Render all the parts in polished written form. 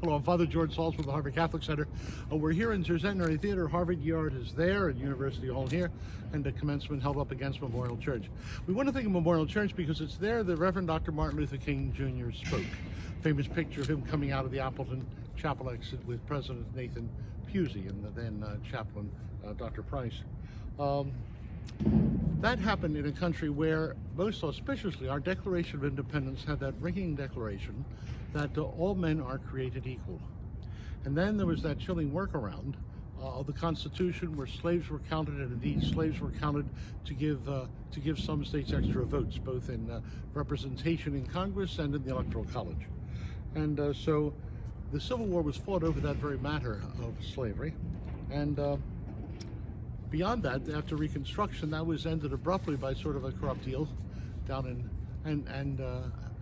Hello, I'm Father George Salz from the Harvard Catholic Center. We're here in Tercentenary Theater. Harvard Yard is there and University Hall here, and the commencement held up against Memorial Church. We want to think of Memorial Church because it's there the Reverend Dr. Martin Luther King Jr. spoke. Famous picture of him coming out of the Appleton Chapel exit with President Nathan Pusey and the then chaplain Dr. Price. That happened in a country where, most auspiciously, our Declaration of Independence had that ringing declaration that all men are created equal. And then there was that chilling workaround of the Constitution where slaves were counted, and indeed slaves were counted to give some states extra votes, both in representation in Congress and in the Electoral College. And so the Civil War was fought over that very matter of slavery. And beyond that, after Reconstruction, that was ended abruptly by sort of a corrupt deal down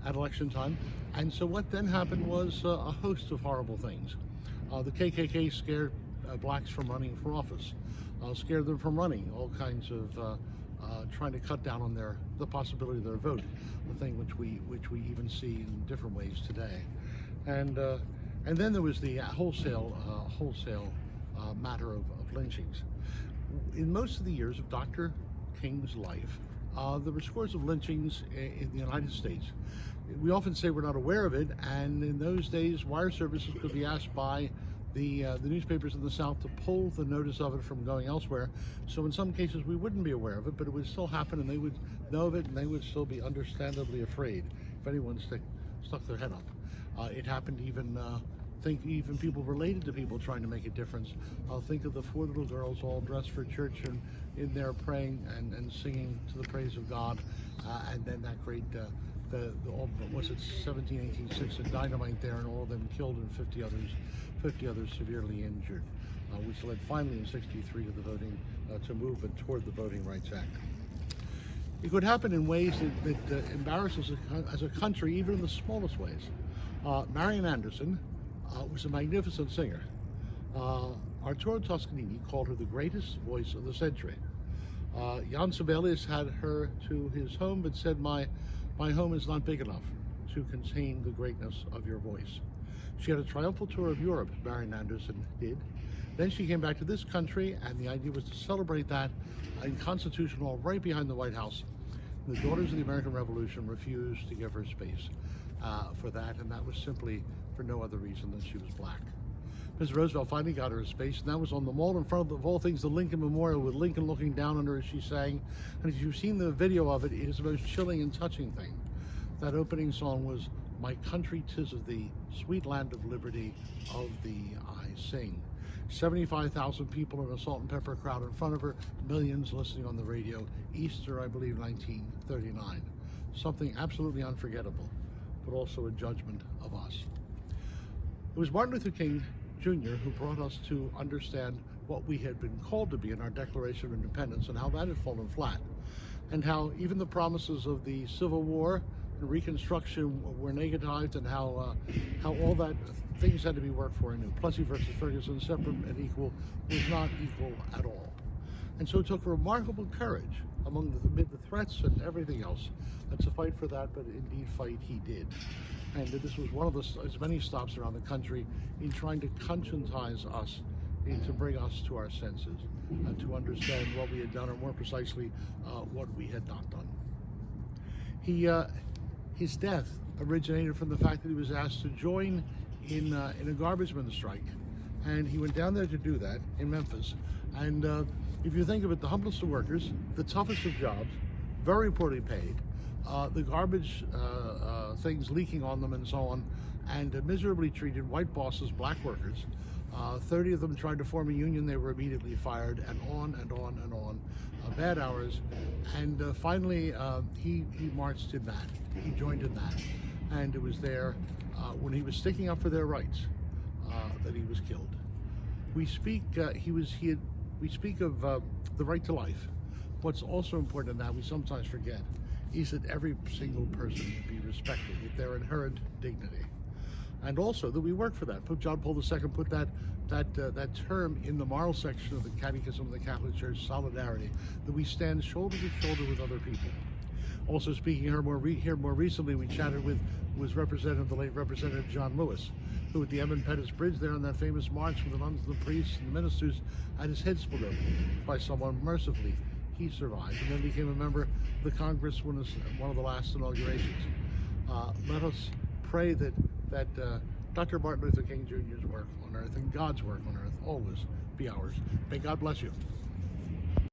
at election time. And so what then happened was a host of horrible things. The KKK scared blacks from running for office, scared them from running, all kinds of trying to cut down on the possibility of their vote, a thing which we even see in different ways today. And then there was the wholesale matter of lynchings. In most of the years of Dr. King's life, there were scores of lynchings in the United States. We often say we're not aware of it, and in those days, wire services could be asked by the newspapers in the South to pull the notice of it from going elsewhere. So in some cases, we wouldn't be aware of it, but it would still happen, and they would know of it, and they would still be understandably afraid if anyone stuck their head up. It happened even people related to people trying to make a difference. I'll think of the four little girls all dressed for church and in there praying and singing to the praise of God, and then that great was it 1786 and dynamite there, and all of them killed and 50 others severely injured, which led finally in '63 to the voting to movement toward the Voting Rights Act. It could happen in ways that embarrass us as a country, even in the smallest ways. Marian Anderson was a magnificent singer. Arturo Toscanini called her the greatest voice of the century. Jan Sibelius had her to his home but said, my home is not big enough to contain the greatness of your voice. She had a triumphal tour of Europe, Marian Anderson did. Then she came back to this country, and the idea was to celebrate that in Constitution Hall right behind the White House. The Daughters of the American Revolution refused to give her space for that, and that was simply for no other reason than she was black. Mrs. Roosevelt finally got her a space, and that was on the mall in front of all things, the Lincoln Memorial, with Lincoln looking down on her as she sang. And if you've seen the video of it, it is the most chilling and touching thing. That opening song was, "My country, 'tis of thee, sweet land of liberty, of thee I sing." 75,000 people in a salt and pepper crowd in front of her, millions listening on the radio. Easter, I believe, 1939. Something absolutely unforgettable, but also a judgment of us. It was Martin Luther King Jr. who brought us to understand what we had been called to be in our Declaration of Independence, and how that had fallen flat, and how even the promises of the Civil War and Reconstruction were negatived, and how all that things had to be worked for anew. Plessy versus Ferguson, separate and equal, was not equal at all. And so it took remarkable courage amid the threats and everything else to fight for that, but indeed fight he did. And this was one of as many stops around the country in trying to conscientize us, to bring us to our senses, and to understand what we had done, or more precisely, what we had not done. His death originated from the fact that he was asked to join in a garbage men strike, and he went down there to do that in Memphis. And if you think of it, the humblest of workers, the toughest of jobs, very poorly paid, the garbage things leaking on them and so on, and miserably treated white bosses, black workers. 30 of them tried to form a union, they were immediately fired, and on and on and on. Bad hours. And finally, he marched in that. He joined in that. And it was there, when he was sticking up for their rights, that he was killed. We speak of the right to life. What's also important in that, we sometimes forget, is that every single person be respected with their inherent dignity. And also that we work for that. Pope John Paul II put that term in the moral section of the Catechism of the Catholic Church, solidarity, that we stand shoulder to shoulder with other people. Also speaking here more recently, we chatted with was the late Representative John Lewis, who at the Edmund Pettus Bridge there on that famous march with the nuns, the priests, and the ministers had his head split open by someone. Mercifully, he survived and then became a member of the Congress when it was one of the last inaugurations. Let us pray that Dr. Martin Luther King Jr.'s work on earth and God's work on earth always be ours. May God bless you.